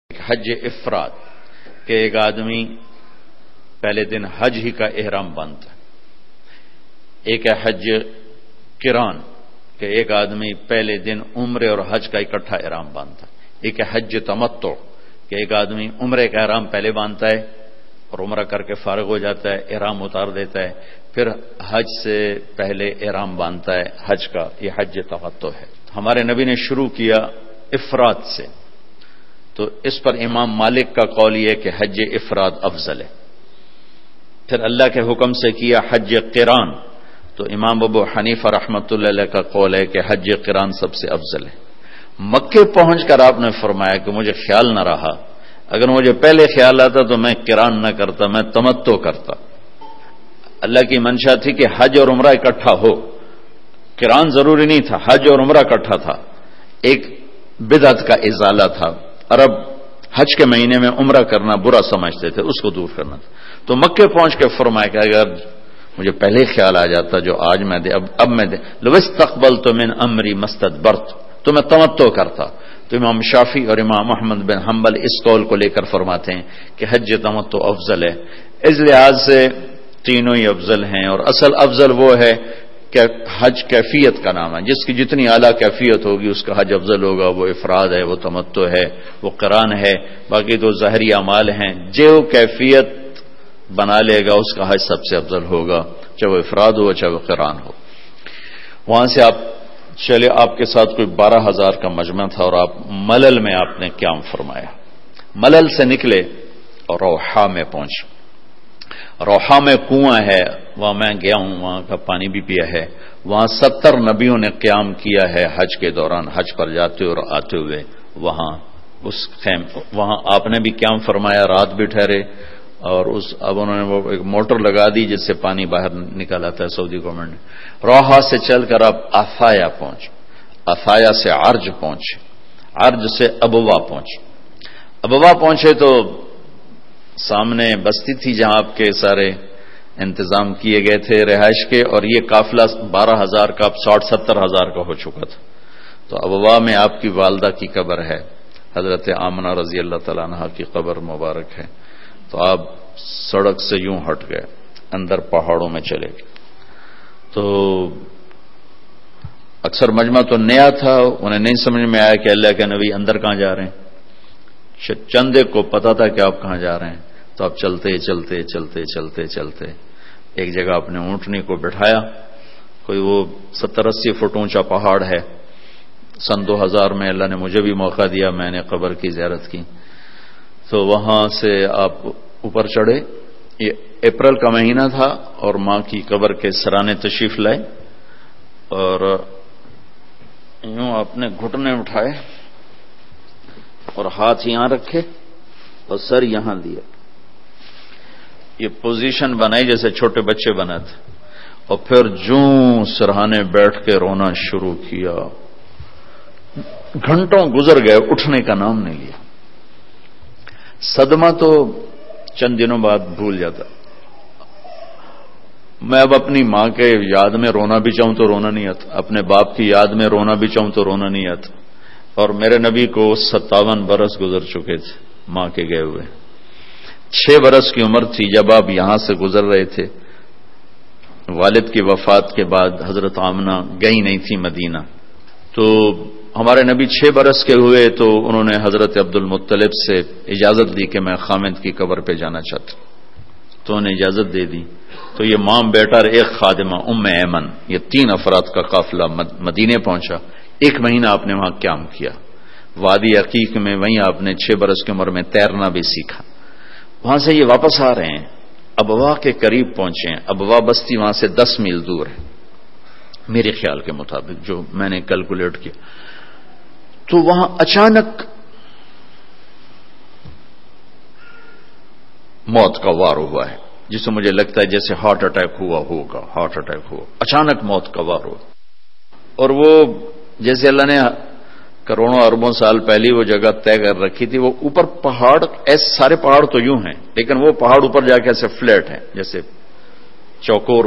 حج افراد کہ ایک آدمی پہلے دن حج ہی کا احرام باندھتا ہے. ایک ہے حج قران کہ ایک آدمی پہلے دن عمرے اور حج کا اکٹھا احرام باندھتا ہے. ایک ہے حج تمتع کہ ایک آدمی عمرے کا احرام پہلے باندھتا ہے اور عمرہ کر کے فارغ ہو جاتا ہے، احرام اتار دیتا ہے، پھر حج سے پہلے احرام باندھتا ہے حج کا. یہ حج تمتع ہے. ہمارے نبی نے شروع کیا افراد سے، تو اس پر امام مالک کا قول یہ ہے کہ حج افراد افضل ہے. پھر اللہ کے حکم سے کیا حج قران، تو امام ابو حنیفہ رحمۃ اللہ علیہ کا قول ہے کہ حج قران سب سے افضل ہے. مکے پہنچ کر آپ نے فرمایا کہ مجھے خیال نہ رہا، اگر مجھے پہلے خیال آتا تو میں قران نہ کرتا، میں تمتع کرتا. اللہ کی منشا تھی کہ حج اور عمرہ اکٹھا ہو، قران ضروری نہیں تھا، حج اور عمرہ اکٹھا تھا. ایک بدعت کا ازالہ تھا. عرب حج کے مہینے میں عمرہ کرنا برا سمجھتے تھے، اس کو دور کرنا تھا. تو مکے پہنچ کے فرمایا کہ اگر مجھے پہلے خیال آ جاتا جو آج میں دے اب میں دے لوستقبلت من امری مستدبرت، تو میں تمتع کرتا. تو امام شافعی اور امام احمد بن حنبل اس قول کو لے کر فرماتے ہیں کہ حج تمتع افضل ہے. اس لحاظ سے تینوں ہی افضل ہیں، اور اصل افضل وہ ہے کہ حج کیفیت کا نام ہے، جس کی جتنی اعلیٰ کیفیت ہوگی اس کا حج افضل ہوگا. وہ افراد ہے، وہ تمتع ہے، وہ قران ہے. باقی تو ظاہری اعمال ہیں، جو کیفیت بنا لے گا اس کا حج سب سے افضل ہوگا، چاہے وہ افراد ہو چاہے وہ قران ہو. وہاں سے آپ چلے، آپ کے ساتھ کوئی 12,000 کا مجمع تھا، اور آپ ملل میں آپ نے قیام فرمایا. ملل سے نکلے اور روحا میں پہنچے. روحا میں کنواں ہے، وہاں میں گیا ہوں، وہاں کا پانی بھی پیا ہے. وہاں 70 نبیوں نے قیام کیا ہے حج کے دوران، حج پر جاتے اور آتے ہوئے. وہاں آپ نے بھی قیام فرمایا، رات بھی ٹھہرے. اور اب انہوں نے وہ ایک موٹر لگا دی جس سے پانی باہر نکل آتا ہے سعودی گورنمنٹ نے. روحا سے چل کر آپ افایا پہنچے، افایا سے عرج پہنچے، عرج سے ابوا پہنچے. ابوا پہنچے تو سامنے بستی تھی جہاں آپ کے سارے انتظام کیے گئے تھے رہائش کے، اور یہ قافلہ 12,000 کا 60-70,000 کا ہو چکا تھا. تو ابوا میں آپ کی والدہ کی قبر ہے، حضرت آمنہ رضی اللہ تعالیٰ عنہا کی قبر مبارک ہے. تو آپ سڑک سے یوں ہٹ گئے، اندر پہاڑوں میں چلے گئے. تو اکثر مجمع تو نیا تھا، انہیں نہیں سمجھ میں آیا کہ اللہ کے نبی اندر کہاں جا رہے ہیں. چندے کو پتا تھا کہ آپ کہاں جا رہے ہیں. تو آپ چلتے چلتے چلتے چلتے چلتے ایک جگہ اپنے اونٹنی کو بٹھایا. کوئی وہ 70-80 فٹ اونچا پہاڑ ہے. سن 2000 میں اللہ نے مجھے بھی موقع دیا، میں نے قبر کی زیارت کی. تو وہاں سے آپ اوپر چڑھے. یہ اپریل کا مہینہ تھا اور ماں کی قبر کے سرانے تشریف لائے، اور یوں اپنے گھٹنے اٹھائے اور ہاتھ یہاں رکھے اور سر یہاں دیا. یہ پوزیشن بنائی جیسے چھوٹے بچے بناتے، اور پھر جوں سرہانے بیٹھ کے رونا شروع کیا. گھنٹوں گزر گئے، اٹھنے کا نام نہیں لیا. صدمہ تو چند دنوں بعد بھول جاتا. میں اب اپنی ماں کے یاد میں رونا بھی چاہوں تو رونا نہیں آتا، اپنے باپ کی یاد میں رونا بھی چاہوں تو رونا نہیں آتا. اور میرے نبی کو 57 برس گزر چکے تھے ماں کے گئے ہوئے. 6 برس کی عمر تھی جب آپ یہاں سے گزر رہے تھے. والد کی وفات کے بعد حضرت آمنہ گئی نہیں تھی مدینہ. تو ہمارے نبی 6 برس کے ہوئے تو انہوں نے حضرت عبد المطلب سے اجازت لی کہ میں خامد کی قبر پہ جانا چاہتا ہوں. تو انہیں اجازت دے دی. تو یہ ماں بیٹا اور ایک خادمہ ام ایمن، یہ 3 افراد کا قافلہ مدینے پہنچا. 1 مہینہ آپ نے وہاں قیام کیا. وادی عقیق میں وہیں آپ نے 6 برس کی عمر میں تیرنا بھی سیکھا. وہاں سے یہ واپس آ رہے ہیں، ابوا کے قریب پہنچے ہیں. ابوا بستی وہاں سے 10 میل دور ہے میرے خیال کے مطابق، جو میں نے کیلکولیٹ کیا. تو وہاں اچانک موت کا وار ہوا ہے، جسے مجھے لگتا ہے جیسے ہارٹ اٹیک ہوا ہوگا. ہارٹ اٹیک ہوا، اچانک موت کا وار ہوا. اور وہ جیسے اللہ نے کروڑوں اربوں سال پہلی وہ جگہ طے کر رکھی تھی، وہ اوپر پہاڑ، ایسے سارے پہاڑ تو یوں ہیں لیکن وہ پہاڑ اوپر جا کے ایسے فلیٹ ہیں، جیسے چوکور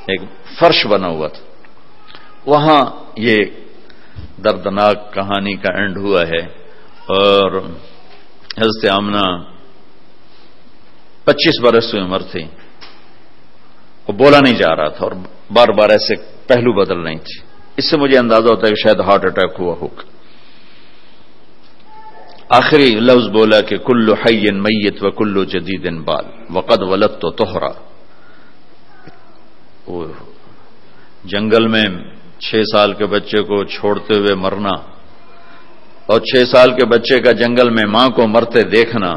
ایک فرش بنا ہوا تھا. وہاں یہ دردناک کہانی کا اینڈ ہوا ہے. اور حضرت آمنہ 25 برس کی عمر تھی، وہ بولا نہیں جا رہا تھا اور بار بار ایسے پہلو بدل رہی تھی. اس سے مجھے اندازہ ہوتا ہے کہ شاید ہارٹ اٹیک ہوا ہوگا. آخری لفظ بولا کہ کل حی میت و کل جدید بال وقد ولدت طہرا. جنگل میں 6 سال کے بچے کو چھوڑتے ہوئے مرنا اور 6 سال کے بچے کا جنگل میں ماں کو مرتے دیکھنا،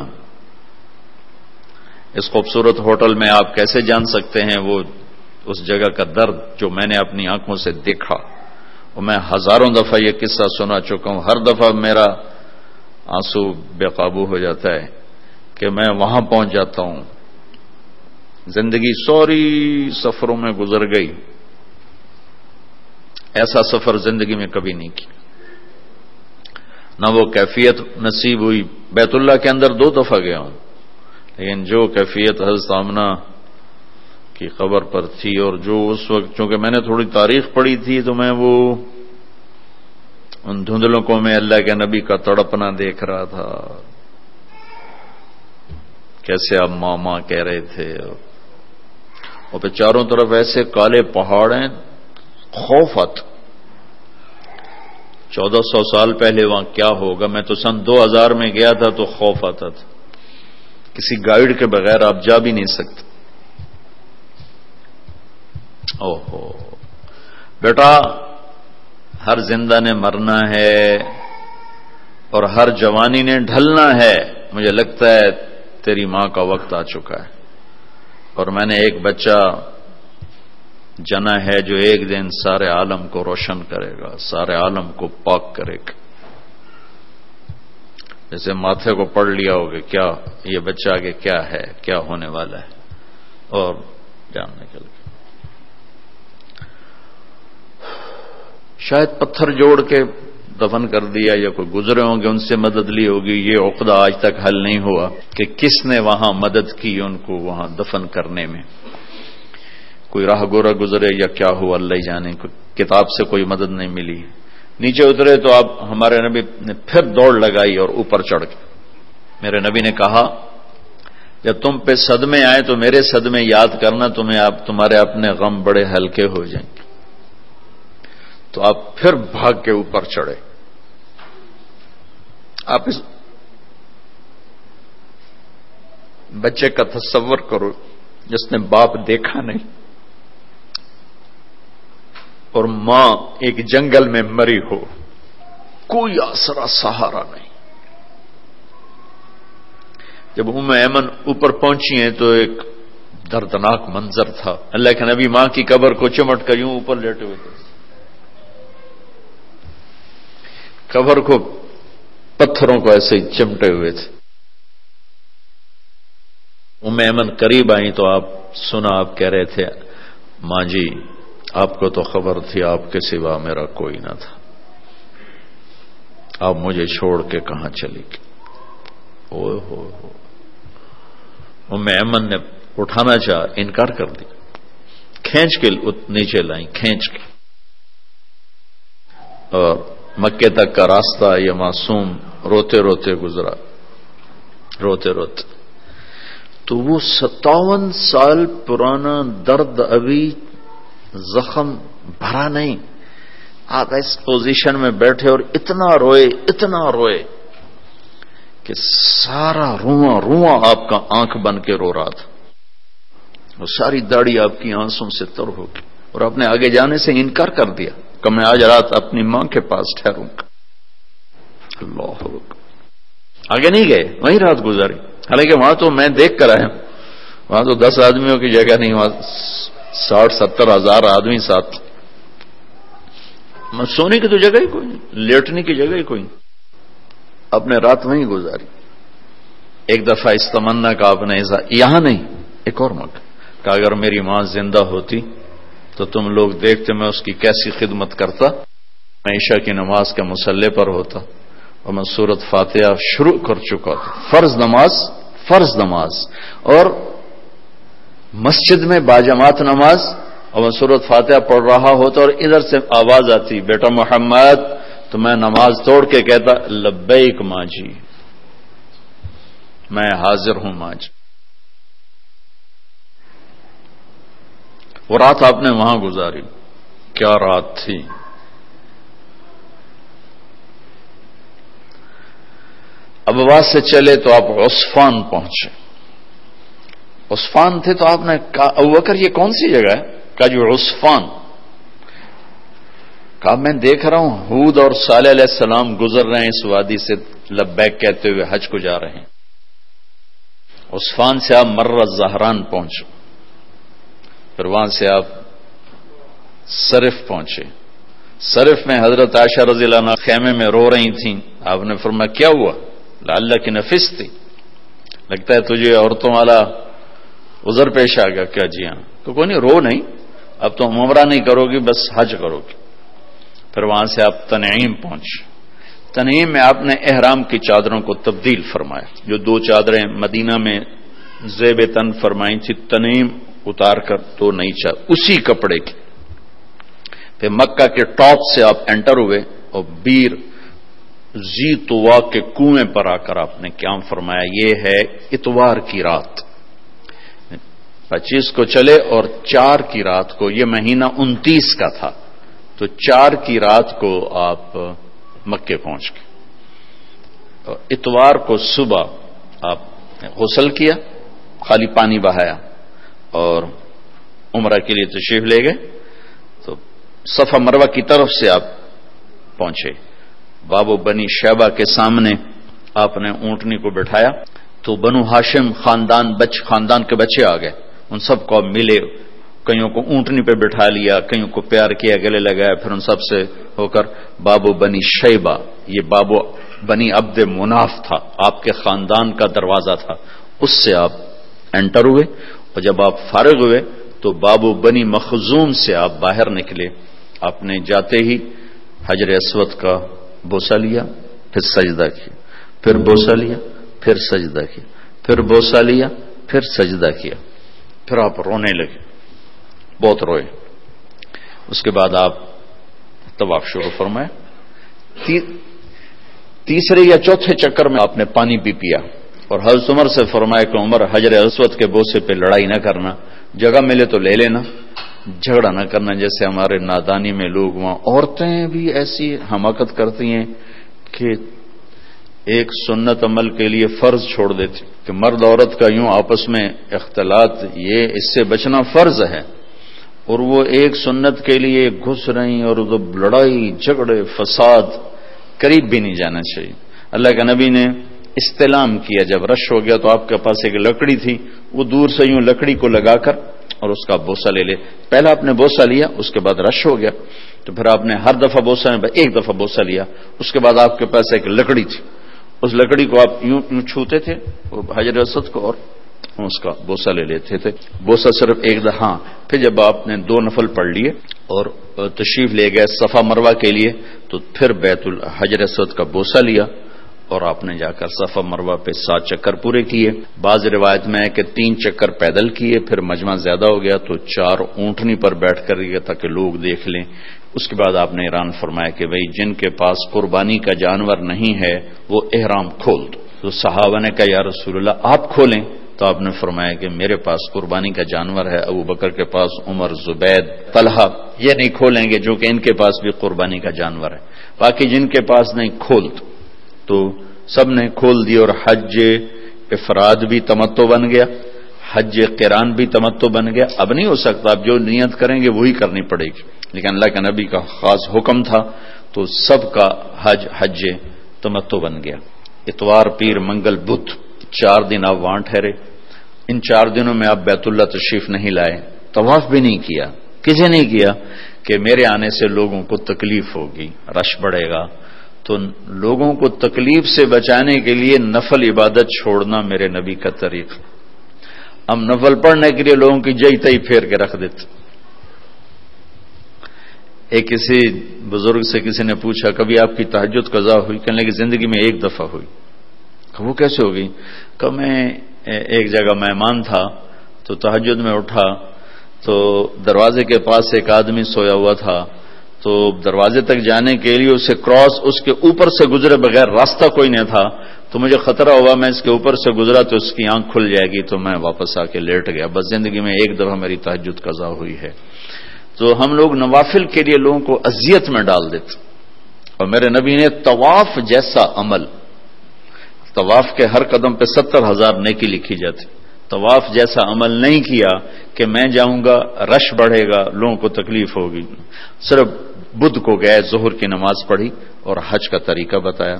اس خوبصورت ہوٹل میں آپ کیسے جان سکتے ہیں وہ اس جگہ کا درد جو میں نے اپنی آنکھوں سے دیکھا. اور میں ہزاروں دفعہ یہ قصہ سنا چکا ہوں. ہر دفعہ میرا آنسو بے قابو ہو جاتا ہے کہ میں وہاں پہنچ جاتا ہوں. زندگی سوری سفروں میں گزر گئی، ایسا سفر زندگی میں کبھی نہیں کیا. نہ وہ کیفیت نصیب ہوئی. بیت اللہ کے اندر 2 دفعہ گیا ہوں، لیکن جو کیفیت حضرت آمنہ کی قبر پر تھی، اور جو اس وقت چونکہ میں نے تھوڑی تاریخ پڑھی تھی تو میں وہ ان دھندلکوں میں اللہ کے نبی کا تڑپنا دیکھ رہا تھا، کیسے آپ ماں ماں کہہ رہے تھے، اور پھر چاروں طرف ایسے کالے پہاڑ ہیں، خوف آتا. 1400 سال پہلے وہاں کیا ہوگا. میں تو سن 2000 میں گیا تھا تو خوف آتا تھا. کسی گائیڈ کے بغیر آپ جا بھی نہیں سکتے. اوہو بیٹا، ہر زندہ نے مرنا ہے اور ہر جوانی نے ڈھلنا ہے. مجھے لگتا ہے تیری ماں کا وقت آ چکا ہے، اور میں نے ایک بچہ جنا ہے جو ایک دن سارے عالم کو روشن کرے گا، سارے عالم کو پاک کرے گا. جیسے ماتھے کو پڑھ لیا ہوگا کیا یہ بچہ آگے کیا ہے، کیا ہونے والا ہے، اور جان نکل گیا. شاید پتھر جوڑ کے دفن کر دیا، یا کوئی گزرے ہوں گے ان سے مدد لی ہوگی. یہ عقدہ آج تک حل نہیں ہوا کہ کس نے وہاں مدد کی ان کو وہاں دفن کرنے میں. کوئی راہ گورا گزرے یا کیا ہوا اللہ ہی جانے. کوئی کتاب سے کوئی مدد نہیں ملی. نیچے اترے تو آپ ہمارے نبی نے پھر دوڑ لگائی اور اوپر چڑھ گئے. میرے نبی نے کہا جب تم پہ صدمے آئے تو میرے صدمے یاد کرنا، تمہارے اپنے غم بڑے ہلکے ہو جائیں گے. تو آپ پھر بھاگ کے اوپر چڑھے. آپ اس بچے کا تصور کرو جس نے باپ دیکھا نہیں اور ماں ایک جنگل میں مری ہو، کوئی آسرا سہارا نہیں. جب ایمن اوپر پہنچی ہیں تو ایک دردناک منظر تھا. اللہ کے نبی ماں کی قبر کو چمٹ کر یوں اوپر لیٹے ہوئے تھے. قبر کو پتھروں کو ایسے ہی چمٹے ہوئے تھے. ایمن قریب آئی تو آپ سنا، آپ کہہ رہے تھے ماں جی آپ کو تو خبر تھی آپ کے سوا میرا کوئی نہ تھا، آپ مجھے چھوڑ کے کہاں چلی گئی. اوہ ہو ایمن نے اٹھانا چاہا، انکار کر دیا. کھینچ کے نیچے لائیں، کھینچ کے. اور مکے تک کا راستہ یہ معصوم روتے روتے گزرا، روتے روتے. تو وہ 57 سال پرانا درد ابھی زخم بھرا نہیں. آپ اس پوزیشن میں بیٹھے اور اتنا روئے کہ سارا رواں آپ کا آنکھ بن کے رو رہا تھا. اور ساری داڑھی آپ کی آنسوں سے تر ہو گئی، اور آپ نے آگے جانے سے انکار کر دیا کہ میں آج رات اپنی ماں کے پاس ٹھہروں گا. اللہ اکبر. آگے نہیں گئے، وہیں رات گزاری. حالانکہ وہاں تو میں دیکھ کر آیا، وہاں تو 10 آدمیوں کی جگہ نہیں، وہاں 60-70 ہزار آدمی ساتھ. سونے کی تو جگہ ہی کوئی نہیں، لیٹنے کی جگہ ہی کوئی نہیں. آپ نے رات وہیں گزاری. ایک دفعہ اس تمنا کا آپ نے یہاں نہیں، ایک اور موقع کہ اگر میری ماں زندہ ہوتی تو تم لوگ دیکھتے میں اس کی کیسی خدمت کرتا. میں عشاء کی نماز کے مصلی پر ہوتا اور میں سورۃ فاتحہ شروع کر چکا تھا. فرض نماز اور مسجد میں باجماعت نماز، اور میں سورۃ فاتحہ پڑھ رہا ہوتا اور ادھر سے آواز آتی بیٹا محمد، تو میں نماز توڑ کے کہتا لبیک ماں جی. میں حاضر ہوں آج. وہ رات آپ نے وہاں گزاری، کیا رات تھی. ابواس سے چلے تو آپ عصفان پہنچے. عصفان تھے تو آپ نے کہا ابوبکر یہ کون سی جگہ ہے؟ کہا جو عصفان. کہا میں دیکھ رہا ہوں ہود اور صالح علیہ السلام گزر رہے ہیں اس وادی سے لبیک کہتے ہوئے حج کو جا رہے ہیں. عصفان سے آپ مرہ زہران پہنچے، پھر وہاں سے آپ صرف پہنچے. صرف میں حضرت عائشہ رضی اللہ عنہا خیمے میں رو رہی تھیں. آپ نے فرمایا کیا ہوا؟ اللہ کی نفس تھی، لگتا ہے تجھے عورتوں والا عذر پیش آ گیا. کیا؟ جی ہاں. تو کوئی نہیں، رو نہیں، اب تو عمرہ نہیں کرو گی، بس حج کرو گی. پھر وہاں سے آپ تنعیم پہنچے. تنعیم میں آپ نے احرام کی چادروں کو تبدیل فرمایا. جو 2 چادریں مدینہ میں زیب تن فرمائی تھی، تنعیم اتار کر 2 نئی چادر اسی کپڑے کی. پھر مکہ کے ٹاپ سے آپ انٹر ہوئے اور بیر زی طوا کے کنویں پر آ کر آپ نے قیام فرمایا. یہ ہے اتوار کی رات. 25 کو چلے اور 4 کی رات کو، یہ مہینہ 29 کا تھا، تو 4 کی رات کو آپ مکے پہنچ گئے. اتوار کو صبح آپ نے غسل کیا، خالی پانی بہایا اور عمرہ کے لیے تشریف لے گئے. تو صفا مروہ کی طرف سے آپ پہنچے. باب و بنی شیبہ کے سامنے آپ نے اونٹنی کو بٹھایا تو بنو ہاشم خاندان کے بچے آ گئے. ان سب کو ملے، کئیوں کو اونٹنی پہ بٹھا لیا، کئیوں کو پیار کیا، گلے لگایا. پھر ان سب سے ہو کر بابو بنی شیبہ، یہ بابو بنی عبد مناف تھا، آپ کے خاندان کا دروازہ تھا، اس سے آپ انٹر ہوئے. اور جب آپ فارغ ہوئے تو بابو بنی مخزوم سے آپ باہر نکلے. آپ نے جاتے ہی حجر اسود کا بوسہ لیا، پھر سجدہ کیا، پھر بوسہ لیا، پھر سجدہ کیا، پھر بوسہ لیا، پھر سجدہ کیا. پھر آپ رونے لگے، بہت روئے. اس کے بعد آپ طواف شروع فرمائے. تیسرے یا چوتھے چکر میں آپ نے پانی بھی پیا اور حضرت عمر سے فرمایا کہ عمر حجر اسود کے بوسے پہ لڑائی نہ کرنا، جگہ ملے تو لے لینا، جھگڑا نہ کرنا. جیسے ہمارے نادانی میں لوگ وہاں عورتیں بھی ایسی حماقت کرتی ہیں کہ ایک سنت عمل کے لیے فرض چھوڑ دیتی کہ مرد عورت کا یوں آپس میں اختلاط، یہ اس سے بچنا فرض ہے، اور وہ ایک سنت کے لیے گھس رہی اور لڑائی جھگڑے فساد، قریب بھی نہیں جانا چاہیے. اللہ کے نبی نے استلام کیا، جب رش ہو گیا تو آپ کے پاس ایک لکڑی تھی، وہ دور سے یوں لکڑی کو لگا کر اور اس کا بوسہ لے لے. پہلا آپ نے بوسہ لیا، اس کے بعد رش ہو گیا تو پھر آپ نے ہر دفعہ بوسہ میں ایک دفعہ بوسہ لیا. اس کے بعد آپ کے پاس ایک لکڑی تھی، اس لکڑی کو آپ یوں چھوتے تھے حجر اسود کو اور اس کا بوسہ لے لیتے تھے. بوسہ صرف ایک دفعہ. پھر جب آپ نے 2 نفل پڑھ لیے اور تشریف لے گئے صفا مروہ کے لیے تو پھر بیت الحجر اسود کا بوسہ لیا اور آپ نے جا کر صفا مروہ پہ 7 چکر پورے کیے. بعض روایت میں ہے کہ 3 چکر پیدل کیے، پھر مجمع زیادہ ہو گیا تو 4 اونٹنی پر بیٹھ کر گئے تاکہ لوگ دیکھ لیں. اس کے بعد آپ نے اعلان فرمایا کہ بھئی جن کے پاس قربانی کا جانور نہیں ہے وہ احرام کھول دو. تو صحابہ نے کہا یا رسول اللہ آپ کھولیں. تو آپ نے فرمایا کہ میرے پاس قربانی کا جانور ہے، ابو بکر کے پاس، عمر، زبید، طلحہ یہ نہیں کھولیں گے جو کہ ان کے پاس بھی قربانی کا جانور ہے. باقی جن کے پاس نہیں کھول دو. تو سب نے کھول دی اور حج افراد بھی تمتع بن گیا، حج قران بھی تمتع بن گیا. اب نہیں ہو سکتا، اب جو نیت کریں گے وہی کرنی پڑے گی، لیکن اللہ کے نبی کا خاص حکم تھا تو سب کا حج تمتع بن گیا. اتوار، پیر، منگل، بدھ 4 دن آپ وہاں ٹھہرے. ان 4 دنوں میں آپ بیت اللہ تشریف نہیں لائے، طواف بھی نہیں کیا. کسی نے کیا کہ میرے آنے سے لوگوں کو تکلیف ہوگی، رش بڑھے گا. تو لوگوں کو تکلیف سے بچانے کے لیے نفل عبادت چھوڑنا میرے نبی کا طریقہ. ہم نفل پڑھنے کے لیے لوگوں کی جئی تئی پھیر کے رکھ دیتے. ایک کسی بزرگ سے کسی نے پوچھا کبھی آپ کی تہجد قضا ہوئی؟ کہنے لگے زندگی میں 1 دفعہ ہوئی. وہ کیسے ہو گئی؟ کہ میں ایک جگہ مہمان تھا تو تہجد میں اٹھا تو دروازے کے پاس ایک آدمی سویا ہوا تھا، تو دروازے تک جانے کے لیے اسے کراس اس کے اوپر سے گزرے بغیر راستہ کوئی نہیں تھا. تو مجھے خطرہ ہوا میں اس کے اوپر سے گزرا تو اس کی آنکھ کھل جائے گی، تو میں واپس آ کے لیٹ گیا. بس زندگی میں ایک دفعہ میری تہجد قضا ہوئی ہے. تو ہم لوگ نوافل کے لیے لوگوں کو اذیت میں ڈال دیتے. اور میرے نبی نے طواف جیسا عمل، طواف کے ہر قدم پہ 70,000 نیکی لکھی جاتی، طواف جیسا عمل نہیں کیا کہ میں جاؤں گا رش بڑھے گا لوگوں کو تکلیف ہوگی. صرف بدھ کو گئے، ظہر کی نماز پڑھی اور حج کا طریقہ بتایا.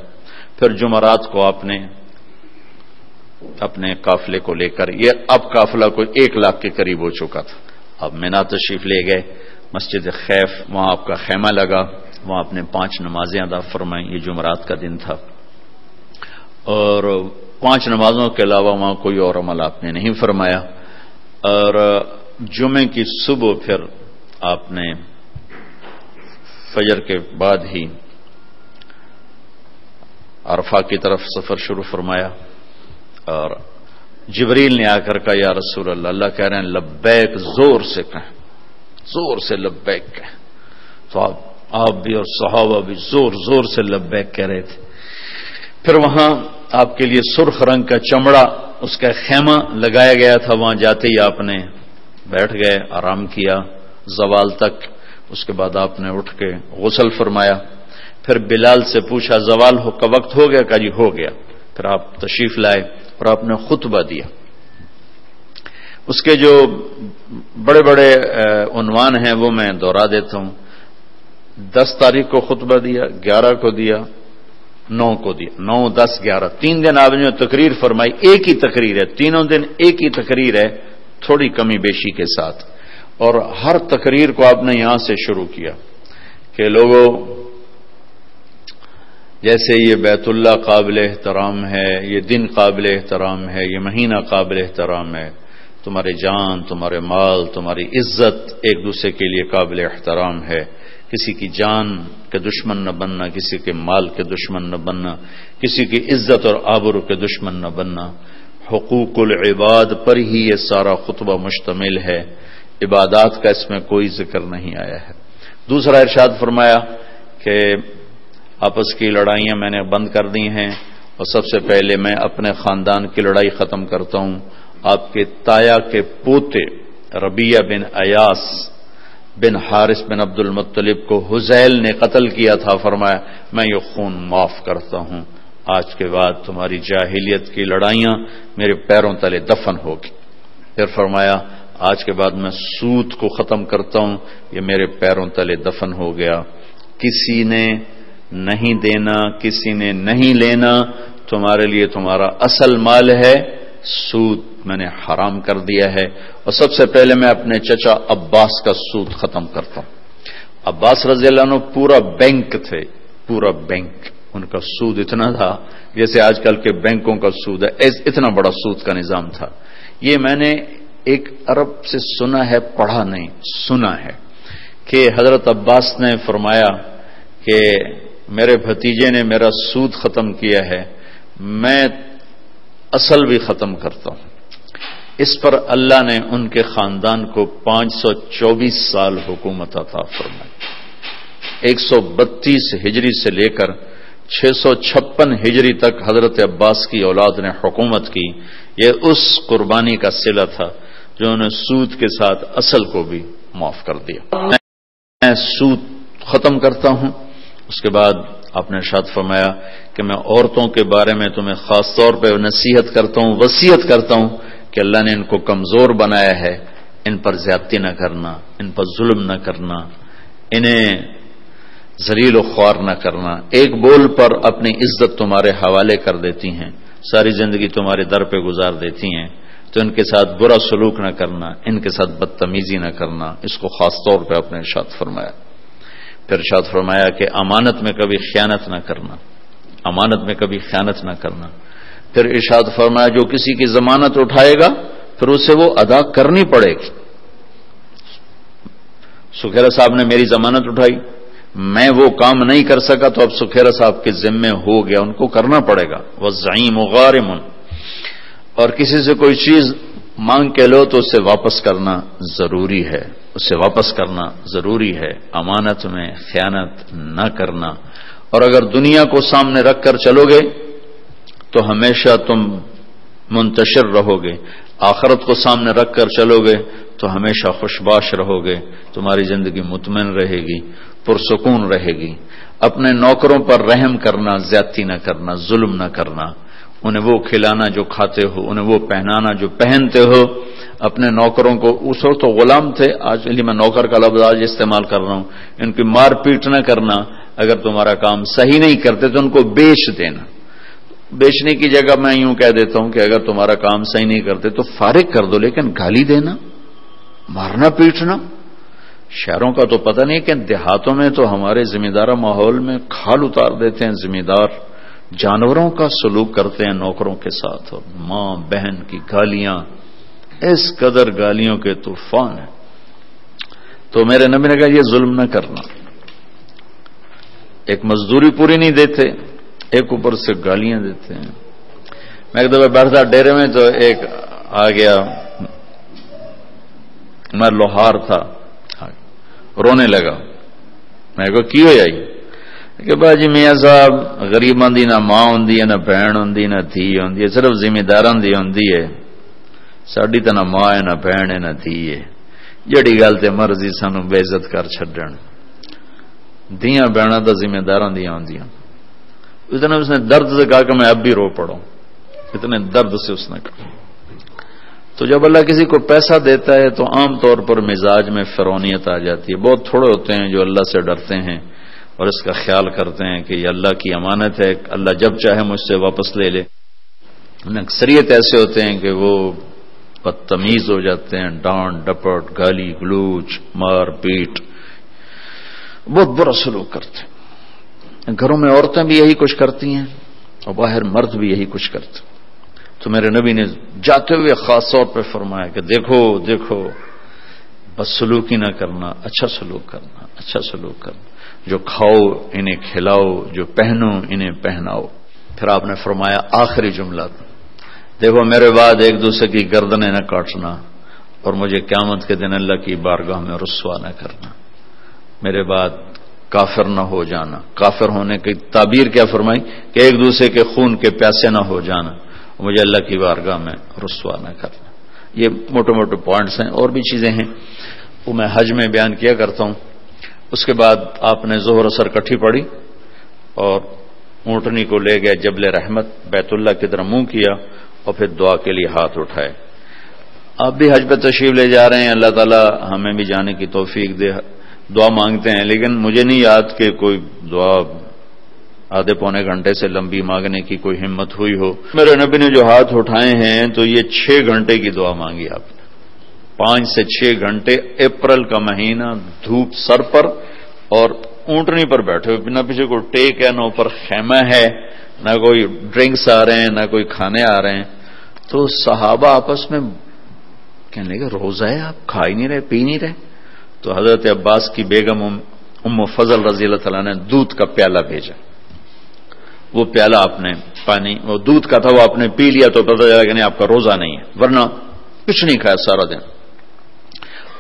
پھر جمعرات کو آپ نے اپنے قافلے کو لے کر، یہ اب قافلہ کوئی 1 لاکھ کے قریب ہو چکا تھا، اب مینا تشریف لے گئے، مسجد خیف، وہاں آپ کا خیمہ لگا، وہاں آپ نے 5 نمازیں ادا فرمائیں. یہ جمعرات کا دن تھا، اور 5 نمازوں کے علاوہ وہاں کوئی اور عمل آپ نے نہیں فرمایا. اور جمعے کی صبح پھر آپ نے فجر کے بعد ہی عرفہ کی طرف سفر شروع فرمایا. اور جبریل نے آ کر کہا یا رسول اللہ، اللہ کہہ رہے ہیں لبیک، زور سے کہیں، زور سے لبیک کہیں. تو آپ بھی اور صحابہ بھی زور زور سے لبیک کہہ رہے تھے. پھر وہاں آپ کے لیے سرخ رنگ کا چمڑا، اس کا خیمہ لگایا گیا تھا، وہاں جاتے ہی آپ نے بیٹھ گئے، آرام کیا زوال تک. اس کے بعد آپ نے اٹھ کے غسل فرمایا. پھر بلال سے پوچھا زوال کا وقت ہو گیا؟ کہا جی ہو گیا. پھر آپ تشریف لائے اور آپ نے خطبہ دیا. اس کے جو بڑے بڑے عنوان ہیں وہ میں دوہرا دیتا ہوں. 10 تاریخ کو خطبہ دیا، 11 کو دیا، 9 کو دیا، 9، 10، 11، 3 دن آپ نے تقریر فرمائی. ایک ہی تقریر ہے، تینوں دن ایک ہی تقریر ہے، تھوڑی کمی بیشی کے ساتھ. اور ہر تقریر کو آپ نے یہاں سے شروع کیا کہ لوگوں، جیسے یہ بیت اللہ قابل احترام ہے، یہ دن قابل احترام ہے، یہ مہینہ قابل احترام ہے، تمہارے جان، تمہارے مال، تمہاری عزت ایک دوسرے کے لیے قابل احترام ہے. کسی کی جان کے دشمن نہ بننا، کسی کے مال کے دشمن نہ بننا، کسی کی عزت اور آبرو کے دشمن نہ بننا. حقوق العباد پر ہی یہ سارا خطبہ مشتمل ہے، عبادات کا اس میں کوئی ذکر نہیں آیا ہے. دوسرا ارشاد فرمایا کہ آپس کی لڑائیاں میں نے بند کر دی ہیں، اور سب سے پہلے میں اپنے خاندان کی لڑائی ختم کرتا ہوں. آپ کے تایا کے پوتے ربیہ بن ایاس بن حارث بن عبد المطلب کو حذیل نے قتل کیا تھا، فرمایا میں یہ خون معاف کرتا ہوں، آج کے بعد تمہاری جاہلیت کی لڑائیاں میرے پیروں تلے دفن ہوگی. پھر فرمایا آج کے بعد میں سود کو ختم کرتا ہوں، یہ میرے پیروں تلے دفن ہو گیا. کسی نے نہیں دینا، کسی نے نہیں لینا، تمہارے لیے تمہارا اصل مال ہے، سود میں نے حرام کر دیا ہے. اور سب سے پہلے میں اپنے چچا عباس کا سود ختم کرتا ہوں. عباس رضی اللہ عنہ پورا بینک تھے، پورا بینک، ان کا سود اتنا تھا جیسے آج کل کے بینکوں کا سود ہے، اتنا بڑا سود کا نظام تھا. یہ میں نے ایک عرب سے سنا ہے، پڑھا نہیں، سنا ہے کہ حضرت عباس نے فرمایا کہ میرے بھتیجے نے میرا سود ختم کیا ہے، میں اصل بھی ختم کرتا ہوں. اس پر اللہ نے ان کے خاندان کو 524 سال حکومت عطا فرمائی. 132 ہجری سے لے کر 656 ہجری تک حضرت عباس کی اولاد نے حکومت کی. یہ اس قربانی کا صلہ تھا جو انہوں نے سود کے ساتھ اصل کو بھی معاف کر دیا. میں سود ختم کرتا ہوں. اس کے بعد آپ نے ارشاد فرمایا کہ میں عورتوں کے بارے میں تمہیں خاص طور پہ نصیحت کرتا ہوں، وصیت کرتا ہوں کہ اللہ نے ان کو کمزور بنایا ہے، ان پر زیادتی نہ کرنا، ان پر ظلم نہ کرنا، انہیں ذلیل و خوار نہ کرنا. ایک بول پر اپنی عزت تمہارے حوالے کر دیتی ہیں، ساری زندگی تمہارے در پہ گزار دیتی ہیں، تو ان کے ساتھ برا سلوک نہ کرنا، ان کے ساتھ بدتمیزی نہ کرنا. اس کو خاص طور پہ آپ نے ارشاد فرمایا. پھر ارشاد فرمایا کہ امانت میں کبھی خیانت نہ کرنا، امانت میں کبھی خیانت نہ کرنا. پھر ارشاد فرمایا جو کسی کی ضمانت اٹھائے گا پھر اسے وہ ادا کرنی پڑے گی. سکھیرا صاحب نے میری ضمانت اٹھائی، میں وہ کام نہیں کر سکا تو اب سکھیرا صاحب کے ذمے ہو گیا، ان کو کرنا پڑے گا. والزعیم غارم، اور کسی سے کوئی چیز مانگ کے لو تو اسے واپس کرنا ضروری ہے، اسے واپس کرنا ضروری ہے. امانت میں خیانت نہ کرنا. اور اگر دنیا کو سامنے رکھ کر چلو گے تو ہمیشہ تم منتشر رہو گے، آخرت کو سامنے رکھ کر چلو گے تو ہمیشہ خوشباش رہو گے، تمہاری زندگی مطمئن رہے گی، پرسکون رہے گی۔ اپنے نوکروں پر رحم کرنا، زیادتی نہ کرنا، ظلم نہ کرنا، انہیں وہ کھلانا جو کھاتے ہو، انہیں وہ پہنانا جو پہنتے ہو۔ اپنے نوکروں کو، اس وقت تو غلام تھے، آج میں نوکر کا لفظ آج استعمال کر رہا ہوں، ان کی مار پیٹ نہ کرنا، اگر تمہارا کام صحیح نہیں کرتے تو ان کو بیچ دینا۔ بیچنے کی جگہ میں یوں کہہ دیتا ہوں کہ اگر تمہارا کام صحیح نہیں کرتے تو فارغ کر دو، لیکن گالی دینا، مارنا پیٹنا، شہروں کا تو پتہ نہیں کہ دیہاتوں میں تو ہمارے ذمہ دارہ ماحول میں کھال اتار دیتے ہیں، ذمہ دار جانوروں کا سلوک کرتے ہیں نوکروں کے ساتھ، اور ماں بہن کی گالیاں، اس قدر گالیوں کے طوفان ہیں۔ تو میرے نبی نے کہا یہ ظلم نہ کرنا، ایک مزدوری پوری نہیں دیتے، ایک اوپر سے گالیاں دیتے ہیں۔ میں ایک دفعہ بیٹھا ڈیرے میں تو ایک آ گیا، میں لوہار تھا، رونے لگا۔ میں کہا کی ہوئی؟ کہ باجی میاں صاحب غریباں دی نہ ماں ہوندی ہے، نہ بہن ہوندی، نہ دھی ہوندی ہے، صرف ذمہ داراں دی ہوندی ہے، ساڈی تے نہ ماں ہے، نہ بہن ہے، نہ دھی ہے، جڑی گل تے مرضی سانو بے عزت کر چھڈن، دھیاں بہناں تے ذمہ داراں دی ہوندیاں۔ اتنا اس نے درد سے کہا کہ میں اب بھی رو پڑوں، اتنے درد سے اس نے کہا۔ تو جب اللہ کسی کو پیسہ دیتا ہے تو عام طور پر مزاج میں فرونیت آ جاتی ہے۔ بہت تھوڑے ہوتے ہیں جو اللہ سے ڈرتے ہیں اور اس کا خیال کرتے ہیں کہ یہ اللہ کی امانت ہے، اللہ جب چاہے مجھ سے واپس لے لے۔ اکثریت ایسے ہوتے ہیں کہ وہ بدتمیز ہو جاتے ہیں، ڈانٹ ڈپٹ، گالی گلوچ، مار پیٹ، بہت برا سلوک کرتے ہیں۔ گھروں میں عورتیں بھی یہی کچھ کرتی ہیں اور باہر مرد بھی یہی کچھ کرتے ہیں۔ تو میرے نبی نے جاتے ہوئے خاص طور پہ فرمایا کہ دیکھو دیکھو، بس سلوکی نہ کرنا، اچھا سلوک کرنا، اچھا سلوک کرنا، جو کھاؤ انہیں کھلاؤ، جو پہنو انہیں پہناؤ۔ پھر آپ نے فرمایا آخری جملہ، دیکھو میرے بعد ایک دوسرے کی گردنیں نہ کاٹنا اور مجھے قیامت کے دن اللہ کی بارگاہ میں رسوا نہ کرنا، میرے بعد کافر نہ ہو جانا۔ کافر ہونے کی تعبیر کیا فرمائی کہ ایک دوسرے کے خون کے پیاسے نہ ہو جانا، مجھے اللہ کی بارگاہ میں رسوا نہ کرنا۔ یہ موٹے موٹے پوائنٹس ہیں، اور بھی چیزیں ہیں وہ میں حج میں بیان کیا کرتا ہوں۔ اس کے بعد آپ نے ظہر اثر کٹھی پڑھی اور اونٹنی کو لے گئے جبل رحمت، بیت اللہ کی طرف منہ کیا اور پھر دعا کے لیے ہاتھ اٹھائے۔ آپ بھی حج پہ تشریف لے جا رہے ہیں، اللہ تعالی ہمیں بھی جانے کی توفیق دے، دعا مانگتے ہیں، لیکن مجھے نہیں یاد کہ کوئی دعا آدھے پونے گھنٹے سے لمبی مانگنے کی کوئی ہمت ہوئی ہو۔ میرے نبی نے جو ہاتھ اٹھائے ہیں تو یہ 6 گھنٹے کی دعا مانگی آپ نے، 5 سے 6 گھنٹے، اپریل کا مہینہ، دھوپ سر پر اور اونٹنی پر بیٹھے ہوئے، نہ پیچھے کوئی ٹیک ہے، نہ اوپر خیمہ ہے، نہ کوئی ڈرنکس آ رہے ہیں، نہ کوئی کھانے آ رہے ہیں۔ تو صحابہ آپس میں کہنے لگے روزہ ہے، آپ کھا ہی نہیں رہے، پی نہیں رہے؟ تو حضرت عباس کی بیگم ام فضل رضی اللہ تعالیٰ نے دودھ کا پیالہ بھیجا، وہ پیالہ آپ نے پانی، وہ دودھ کا تھا، وہ آپ نے پی لیا تو پتہ چلا کہ نہیں آپ کا روزہ نہیں ہے، ورنہ کچھ نہیں کھایا سارا دن۔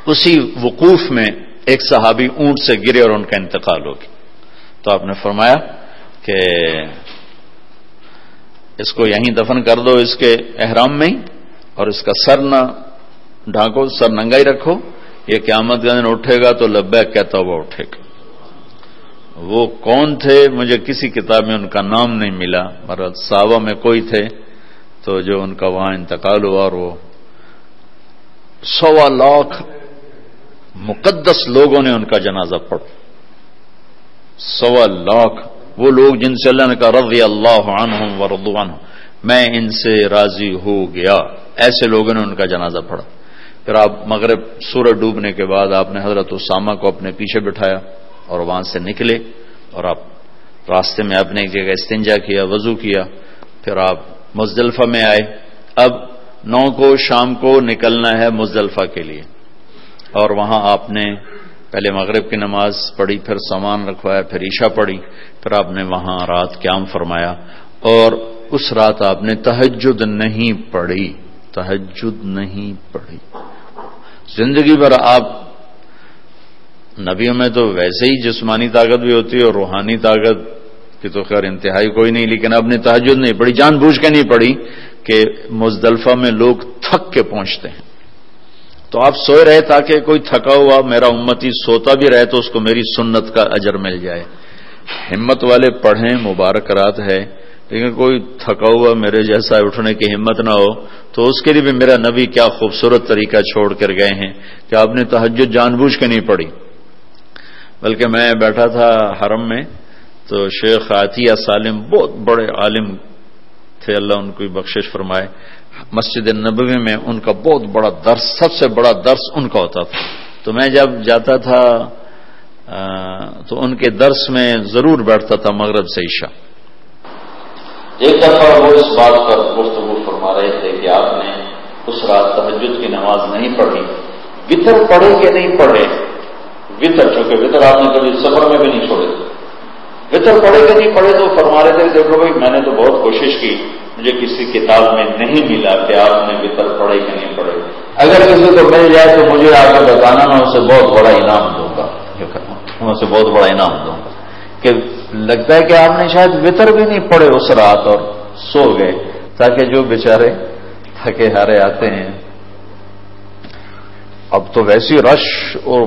اسی وقوف میں ایک صحابی اونٹ سے گرے اور ان کا انتقال ہو گیا، تو آپ نے فرمایا کہ اس کو یہیں دفن کر دو اس کے احرام میں ہی، اور اس کا سر نہ ڈھانکو، سر ننگا ہی رکھو، یہ قیامت کا دن اٹھے گا تو لبیک کہتا ہوا اٹھے گا۔ وہ کون تھے؟ مجھے کسی کتاب میں ان کا نام نہیں ملا، مگر صحابہ میں کوئی تھے تو جو ان کا وہاں انتقال ہوا، اور وہ 1.25 لاکھ مقدس لوگوں نے ان کا جنازہ پڑھا، 1.25 لاکھ وہ لوگ جن سے اللہ نے کہا رضی اللہ عنہم ورضوا عنہ، میں ان سے راضی ہو گیا، ایسے لوگوں نے ان کا جنازہ پڑھا۔ پھر آپ مغرب سورج ڈوبنے کے بعد آپ نے حضرت اسامہ کو اپنے پیچھے بٹھایا اور وہاں سے نکلے، اور آپ راستے میں اپنے ایک جگہ استنجا کیا، وضو کیا، پھر آپ مزدلفہ میں آئے۔ اب 9 کو شام کو نکلنا ہے مزدلفہ کے لیے، اور وہاں آپ نے پہلے مغرب کی نماز پڑھی، پھر سامان رکھوایا، پھر عشاء پڑھی، پھر آپ نے وہاں رات قیام فرمایا، اور اس رات آپ نے تہجد نہیں پڑھی، تہجد نہیں پڑھی۔ زندگی بھر آپ، نبیوں میں تو ویسے ہی جسمانی طاقت بھی ہوتی ہے اور روحانی طاقت کہ تو خیر انتہائی کوئی نہیں، لیکن اب نے تہجد نہیں پڑھی، جان بوجھ کے نہیں پڑھی کہ مزدلفہ میں لوگ تھک کے پہنچتے ہیں، تو آپ سوئے رہے تاکہ کوئی تھکا ہوا میرا امتی سوتا بھی رہے تو اس کو میری سنت کا اجر مل جائے۔ ہمت والے پڑھیں، مبارک رات ہے، لیکن کوئی تھکا ہوا میرے جیسا اٹھنے کی ہمت نہ ہو تو اس کے لیے بھی میرا نبی کیا خوبصورت طریقہ چھوڑ کر گئے ہیں کہ آپ نے تہجد جان بوجھ کے نہیں پڑھی۔ بلکہ میں بیٹھا تھا حرم میں تو شیخ عطیہ سالم بہت بڑے عالم تھے، اللہ ان کو بخشش فرمائے، مسجد نبوی میں ان کا بہت بڑا درس، سب سے بڑا درس ان کا ہوتا تھا، تو میں جب جاتا تھا تو ان کے درس میں ضرور بیٹھتا تھا مغرب سے عشاء۔ ایک دفعہ وہ اس بات پر گفتگو فرما رہے تھے کہ آپ نے اس رات تہجد کی نماز نہیں پڑھی، وطر پڑھے کہ نہیں پڑھے؟ وطر، چونکہ وطر آپ نے کبھی سفر میں بھی نہیں چھوڑے، وطر پڑھے کہ نہیں پڑھے؟ تو فرما رہے تھے دیکھو بھائی میں نے تو بہت کوشش کی، مجھے کسی کتاب میں نہیں ملا کہ آپ نے وطر پڑھے کہ نہیں پڑھے، اگر کسی کو مل جائے تو مجھے آ کے بتانا، میں اسے بہت بڑا انعام دوں گا، میں اسے بہت بڑا انعام دوں گا۔ کہ لگتا ہے کہ آپ نے شاید وطر بھی نہیں پڑھے اس رات اور سو گئے، تاکہ جو بیچارے تھکے ہارے آتے ہیں، اب تو ویسی رش اور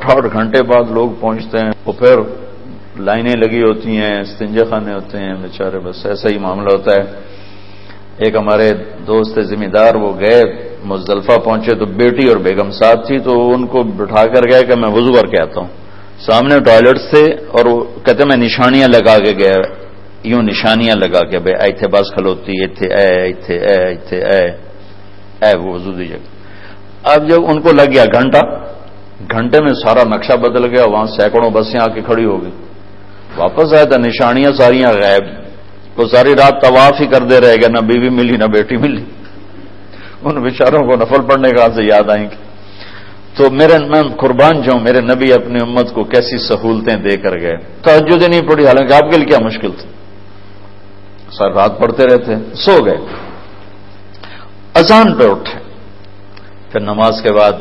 8 گھنٹے بعد لوگ پہنچتے ہیں، وہ پھر لائنیں لگی ہوتی ہیں، استنجا خانے ہوتے ہیں بیچارے، بس ایسا ہی معاملہ ہوتا ہے۔ ایک ہمارے دوست ذمہ دار وہ گئے مزدلفہ پہنچے تو بیٹی اور بیگم ساتھ تھی، تو ان کو بٹھا کر گئے کہ میں وضو کر کے آتا ہوں، سامنے ٹوائلٹس تھے اور وہ کہتے میں نشانیاں لگا کے گیا، یوں نشانیاں لگا کے بھائی ایتھے بس کھلوتی ایتھے اے وہ وضو دی جگہ۔ اب جب ان کو لگ گیا گھنٹے میں سارا نقشہ بدل گیا، وہاں سینکڑوں بسیں آ کے کھڑی ہو گئی، واپس آیا تھا نشانیاں ساریاں غائب، وہ ساری رات طواف ہی کر دے رہے گا، نہ بیوی ملی نہ بیٹی ملی، ان بیچاروں کو نفل پڑھنے کا سے یاد آئیں گے۔ تو میں قربان جاؤں، میرے نبی اپنی امت کو کیسی سہولتیں دے کر گئے، تہجد نہیں پڑھی، حالانکہ آپ کے لیے کیا مشکل تھی، سر رات پڑھتے رہتے، سو گئے، اذان پہ اٹھے، پھر نماز کے بعد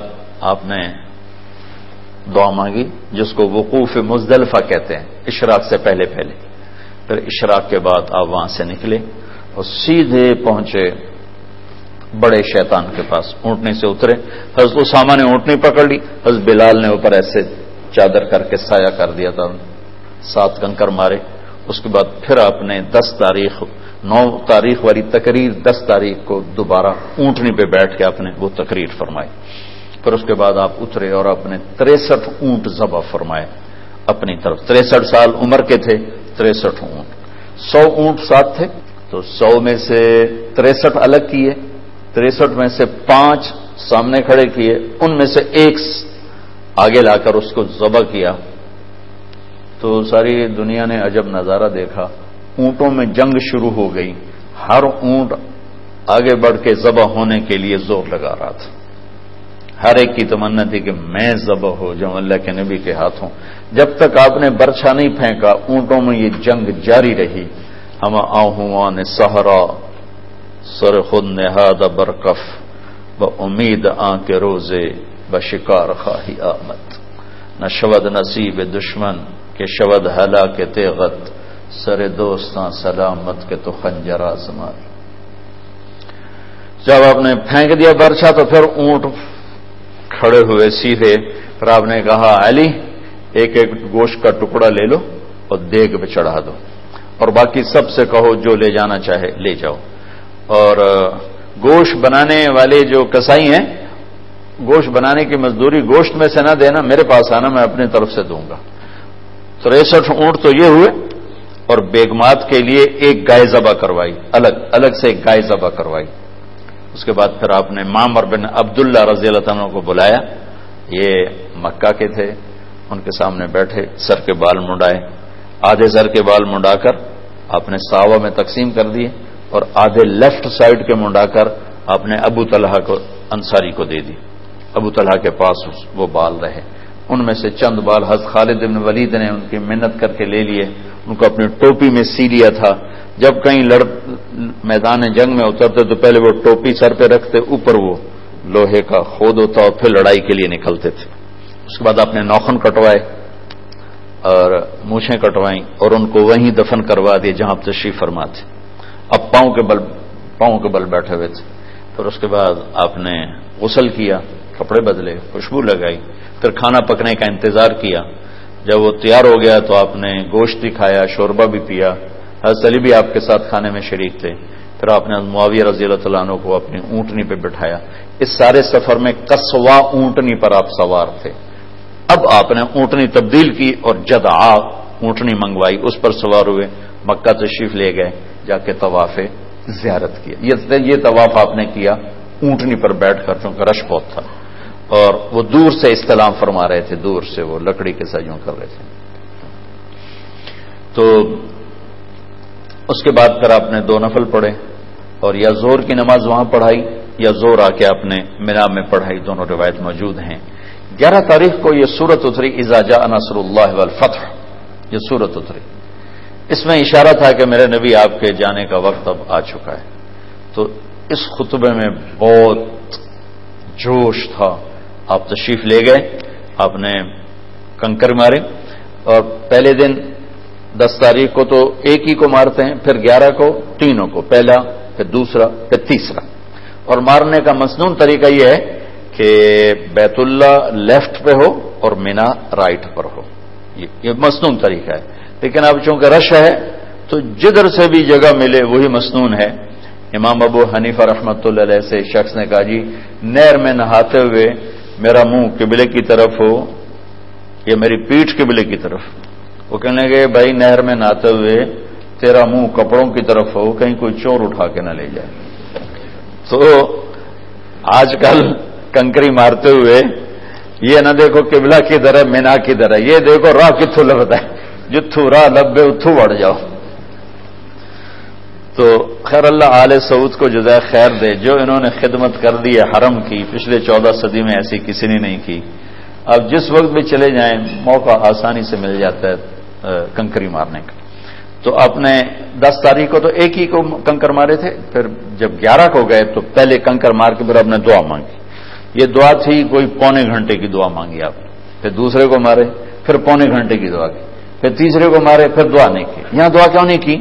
آپ نے دعا مانگی جس کو وقوف مزدلفہ کہتے ہیں، اشراق سے پہلے پھر اشراق کے بعد آپ وہاں سے نکلے اور سیدھے پہنچے بڑے شیطان کے پاس، اونٹنے سے اترے، حضرت اسامہ نے اونٹنی پکڑ لی، حضرت بلال نے اوپر ایسے چادر کر کے سایہ کر دیا تھا، 7 کنکر مارے، اس کے بعد پھر آپ نے 9 تاریخ والی تقریر 10 تاریخ کو دوبارہ اونٹنی پہ بیٹھ کے آپ نے وہ تقریر فرمائی، پھر اس کے بعد آپ اترے اور اپنے 63 اونٹ ذبح فرمائے اپنی طرف، 63 سال عمر کے تھے، 63 اونٹ، 100 اونٹ ساتھ تھے، تو 100 میں سے 63 الگ کیے، 63 میں سے 5 سامنے کھڑے کیے، ان میں سے 1 آگے لا کر اس کو ذبح کیا، تو ساری دنیا نے عجب نظارہ دیکھا، اونٹوں میں جنگ شروع ہو گئی، ہر اونٹ آگے بڑھ کے ذبح ہونے کے لیے زور لگا رہا تھا، ہر ایک کی تمنا تھی کہ میں ذبح ہو جاؤں اللہ کے نبی کے ہاتھوں۔ جب تک آپ نے برچھا نہیں پھینکا اونٹوں میں یہ جنگ جاری رہی، ہم آہوان سہرا سر خود نہاد برکف ب امید آن کے روزے بشکار خواہی آمد، نہ شود نصیب دشمن کہ شود ہلا کے تیغت، سر دوستاں سلامت کے تو خنجر آزمائے۔ جب آپ نے پھینک دیا برچھا تو پھر اونٹ کھڑے ہوئے سیدھے، پھر آپ نے کہا علی ایک گوشت کا ٹکڑا لے لو اور دیگ پہ چڑھا دو، اور باقی سب سے کہو جو لے جانا چاہے لے جاؤ، اور گوشت بنانے والے جو کسائی ہیں گوشت بنانے کی مزدوری گوشت میں سے نہ دینا، میرے پاس آنا، میں اپنی طرف سے دوں گا۔ 63 اونٹ تو یہ ہوئے، اور بیگمات کے لیے ایک گائے ذبح کروائی، الگ سے ایک گائے ذبح کروائی۔ اس کے بعد پھر آپ نے معمر بن عبداللہ رضی اللہ عنہ کو بلایا، یہ مکہ کے تھے، ان کے سامنے بیٹھے، سر کے بال منڈائے، آدھے سر کے بال منڈا کر آپ نے ساوا میں تقسیم کر دیے، اور آدھے لیفٹ سائڈ کے منڈا کر آپ نے ابو طلحہ کو انصاری کو دے دی، ابو طلحہ کے پاس وہ بال رہے، ان میں سے چند بال حضرت خالد بن ولید نے ان کی محنت کر کے لے لیے، ان کو اپنی ٹوپی میں سی لیا تھا، جب کہیں میدان جنگ میں اترتے تو پہلے وہ ٹوپی سر پہ رکھتے، اوپر وہ لوہے کا خود ہوتا اور پھر لڑائی کے لیے نکلتے تھے۔ اس کے بعد آپ نے ناخن کٹوائے، اور مونچھیں کٹوائیں اور ان کو وہیں دفن کروا دیے جہاں آپ تشریف فرما تھے. اب پاؤں کے بل بیٹھے ہوئے تھے. پھر اس کے بعد آپ نے غسل کیا، کپڑے بدلے، خوشبو لگائی، پھر کھانا پکنے کا انتظار کیا. جب وہ تیار ہو گیا تو آپ نے گوشت بھی کھایا، شوربہ بھی پیا. حضرت علی بھی آپ کے ساتھ کھانے میں شریک تھے. پھر آپ نے معاویہ رضی اللہ تعالیٰ عنہ کو اپنی اونٹنی پہ بٹھایا. اس سارے سفر میں قصوا اونٹنی پر آپ سوار تھے. اب آپ نے اونٹنی تبدیل کی اور جدعا اونٹنی منگوائی، اس پر سوار ہوئے، مکہ تشریف لے گئے، جا کے طواف زیارت کیا. یہ طواف آپ نے کیا اونٹنی پر بیٹھ کر، چونکہ رش بہت تھا اور وہ دور سے استلام فرما رہے تھے، دور سے وہ لکڑی کے ساتھ یوں کر رہے تھے. تو اس کے بعد پھر آپ نے 2 نفل پڑھے اور یا زور کی نماز وہاں پڑھائی یا زور آ کے آپ نے مینا میں پڑھائی. دونوں روایت موجود ہیں. 11 تاریخ کو یہ سورت اتری، اذا جاء نصر اللہ والفتح، یہ سورت اتری. اس میں اشارہ تھا کہ میرے نبی آپ کے جانے کا وقت اب آ چکا ہے. تو اس خطبے میں بہت جوش تھا. آپ تشریف لے گئے، آپ نے کنکر مارے اور پہلے دن 10 تاریخ کو تو ایک ہی کو مارتے ہیں، پھر 11 کو تینوں کو، پہلا پھر دوسرا پھر تیسرا. اور مارنے کا مسنون طریقہ یہ ہے کہ بیت اللہ لیفٹ پہ ہو اور مینا رائٹ پر ہو. یہ مسنون طریقہ ہے. لیکن اب چونکہ رش ہے تو جدھر سے بھی جگہ ملے وہی مسنون ہے. امام ابو حنیفہ رحمۃ اللہ علیہ سے شخص نے کہا جی نہر میں نہاتے ہوئے میرا منہ قبلے کی طرف ہو یا میری پیٹھ قبلے کی طرف. وہ کہنے لگے بھائی نہر میں نہاتے ہوئے تیرا منہ کپڑوں کی طرف ہو، کہیں کوئی چور اٹھا کے نہ لے جائے. تو آج کل کنکری مارتے ہوئے یہ نہ دیکھو قبلہ کدھر ہے مینا کدھر ہے، یہ دیکھو راہ کتوں لبتا ہے، جتھو راہ لبے اتھو بڑھ جاؤ. تو خیر اللہ آل سعود کو جزائے خیر دے، جو انہوں نے خدمت کر دی ہے حرم کی، پچھلے 14 صدی میں ایسی کسی نے نہیں کی. اب جس وقت بھی چلے جائیں موقع آسانی سے مل جاتا ہے کنکری مارنے کا. تو آپ نے 10 تاریخ کو تو ایک ہی کو کنکر مارے تھے، پھر جب 11 کو گئے تو پہلے کنکر مار کے پھر آپ نے دعا مانگی. یہ دعا تھی کوئی پونے گھنٹے کی دعا مانگی آپ نے. پھر دوسرے کو مارے، پھر پونے گھنٹے کی دعا کی، پھر تیسرے کو مارے، پھر دعا نہیں کی. یہاں دعا کیوں نہیں کی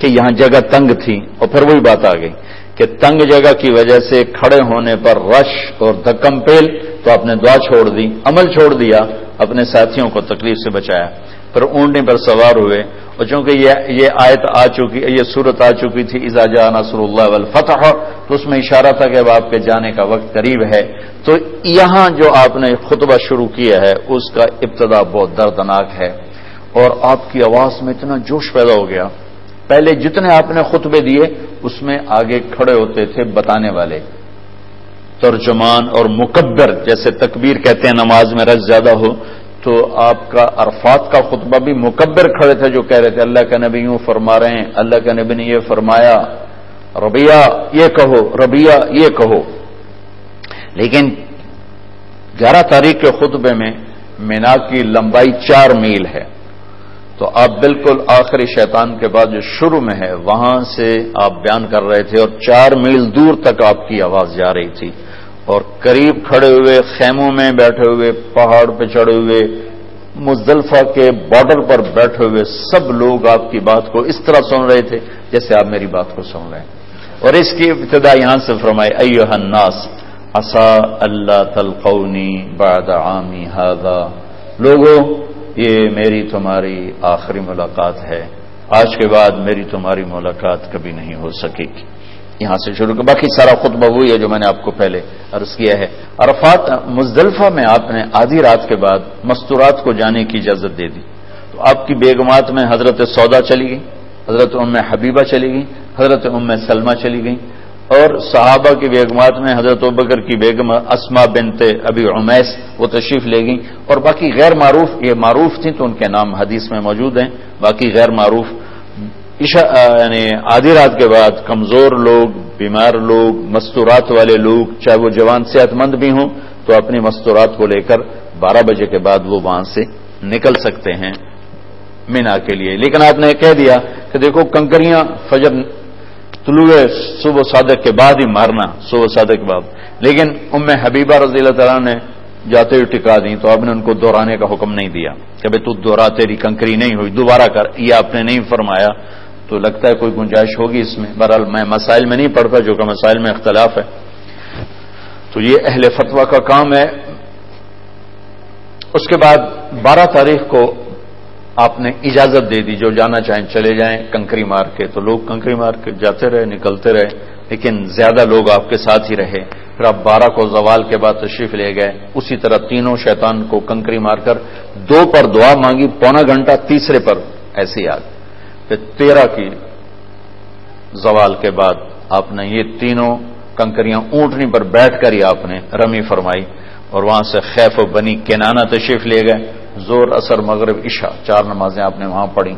کہ یہاں جگہ تنگ تھی. اور پھر وہی بات آ گئی کہ تنگ جگہ کی وجہ سے کھڑے ہونے پر رش اور دھکم پیل، تو آپ نے دعا چھوڑ دی، عمل چھوڑ دیا، اپنے ساتھیوں کو تکلیف سے بچایا. پھر اونٹنے پر سوار ہوئے اور چونکہ یہ آیت آ چکی، یہ صورت آ چکی تھی اذا جاء نصر اللہ والفتح، تو اس میں اشارہ تھا کہ اب آپ کے جانے کا وقت قریب ہے. تو یہاں جو آپ نے خطبہ شروع کیا ہے اس کا ابتدا بہت دردناک ہے اور آپ کی آواز میں اتنا جوش پیدا ہو گیا. پہلے جتنے آپ نے خطبے دیے اس میں آگے کھڑے ہوتے تھے بتانے والے، ترجمان اور مکبر، جیسے تکبیر کہتے ہیں نماز میں رش زیادہ ہو. تو آپ کا عرفات کا خطبہ بھی مکبر کھڑے تھے جو کہہ رہے تھے اللہ کا نبی یوں فرما رہے ہیں، اللہ کا نبی نے یہ فرمایا، ربیہ یہ کہو، ربیہ یہ کہو. لیکن 11 تاریخ کے خطبے میں مینا کی لمبائی 4 میل ہے. تو آپ بالکل آخری شیطان کے بعد جو شروع میں ہے وہاں سے آپ بیان کر رہے تھے اور 4 میل دور تک آپ کی آواز جا رہی تھی. اور قریب کھڑے ہوئے، خیموں میں بیٹھے ہوئے، پہاڑ پہ چڑھے ہوئے، مزدلفہ کے بارڈر پر بیٹھے ہوئے سب لوگ آپ کی بات کو اس طرح سن رہے تھے جیسے آپ میری بات کو سن رہے ہیں. اور اس کی ابتدا یہاں سے فرمائی ایھا الناس عسى الا تلقوني بعد عامی ھذا، لوگوں یہ میری تمہاری آخری ملاقات ہے، آج کے بعد میری تمہاری ملاقات کبھی نہیں ہو سکے گی. یہاں سے شروع کر باقی سارا خطبہ وہی ہے جو میں نے آپ کو پہلے عرض کیا ہے. عرفات مزدلفہ میں آپ نے آدھی رات کے بعد مستورات کو جانے کی اجازت دے دی. تو آپ کی بیگمات میں حضرت سودا چلی گئی، حضرت ام حبیبہ چلی گئی، حضرت ام سلمہ چلی گئی. اور صحابہ کی بیگمات میں حضرت ابوبکر کی بیگم اسما بنت ابی عمیس وہ تشریف لے گئی. اور باقی غیر معروف، یہ معروف تھیں تو ان کے نام حدیث میں موجود ہیں، باقی غیر معروف یعنی آدھی رات کے بعد کمزور لوگ، بیمار لوگ، مستورات والے لوگ، چاہے وہ جوان صحت مند بھی ہوں، تو اپنی مستورات کو لے کر 12 بجے کے بعد وہ وہاں سے نکل سکتے ہیں مینا کے لیے. لیکن آپ نے کہہ دیا کہ دیکھو کنکریاں فجر طلوع صبح صادق کے بعد ہی مارنا، صبح صادق کے بعد. لیکن ام حبیبہ رضی اللہ تعالیٰ نے جاتے ہوئے ٹکا دیں تو آپ نے ان کو دہرانے کا حکم نہیں دیا کہ بھائی تو دوہرا، تیری کنکری نہیں ہوئی، دوبارہ کر، یہ آپ نے نہیں فرمایا. تو لگتا ہے کوئی گنجائش ہوگی اس میں. بہرحال میں مسائل میں نہیں پڑھتا، جو کہ مسائل میں اختلاف ہے. تو یہ اہل فتویٰ کا کام ہے. اس کے بعد 12 تاریخ کو آپ نے اجازت دے دی، جو جانا چاہیں چلے جائیں کنکری مار کے. تو لوگ کنکری مار کے جاتے رہے، نکلتے رہے، لیکن زیادہ لوگ آپ کے ساتھ ہی رہے. پھر آپ 12 کو زوال کے بعد تشریف لے گئے. اسی طرح تینوں شیطان کو کنکری مار کر 2 پر دعا مانگی، پونا گھنٹہ، تیسرے پر ایسے یاد. پھر 13 کی زوال کے بعد آپ نے یہ تینوں کنکریاں اونٹنی پر بیٹھ کر ہی آپ نے رمی فرمائی، اور وہاں سے خیف و بنی کنانہ تشریف لے گئے. زور، اثر، مغرب، عشاء 4 نمازیں آپ نے وہاں پڑھی.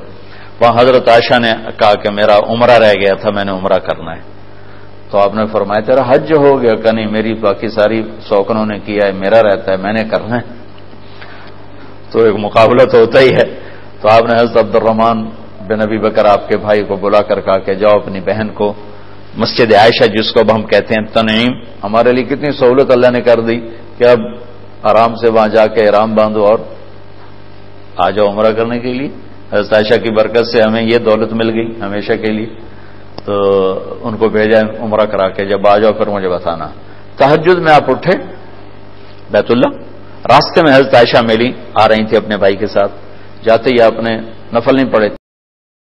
وہاں حضرت عائشہ نے کہا کہ میرا عمرہ رہ گیا تھا، میں نے عمرہ کرنا ہے. تو آپ نے فرمایا تیرا حج ہو گیا؟ کہ نہیں، میری باقی ساری سوکنوں نے کیا ہے، میرا رہتا ہے، میں نے کرنا ہے. تو ایک مقابلہ تو ہوتا ہی ہے. تو آپ نے حضرت عبد الرحمن بن ابی بکر آپ کے بھائی کو بلا کر کہا کہ جاؤ اپنی بہن کو مسجد عائشہ، جس کو اب ہم کہتے ہیں تنعیم، ہمارے لیے کتنی سہولت اللہ نے کر دی کہ اب آرام سے وہاں جا کے احرام باندھو اور آ جاؤ عمرہ کرنے کے لیے. حضرت عائشہ کی برکت سے ہمیں یہ دولت مل گئی ہمیشہ کے لیے. تو ان کو بھیجا عمرہ کرا کے، جب آ جاؤ پھر مجھے بتانا. تہجد میں آپ اٹھے بیت اللہ، راستے میں حضرت عائشہ ملی، آ رہی تھی اپنے بھائی کے ساتھ. جاتے ہی آپ نے نفل نہیں پڑھے،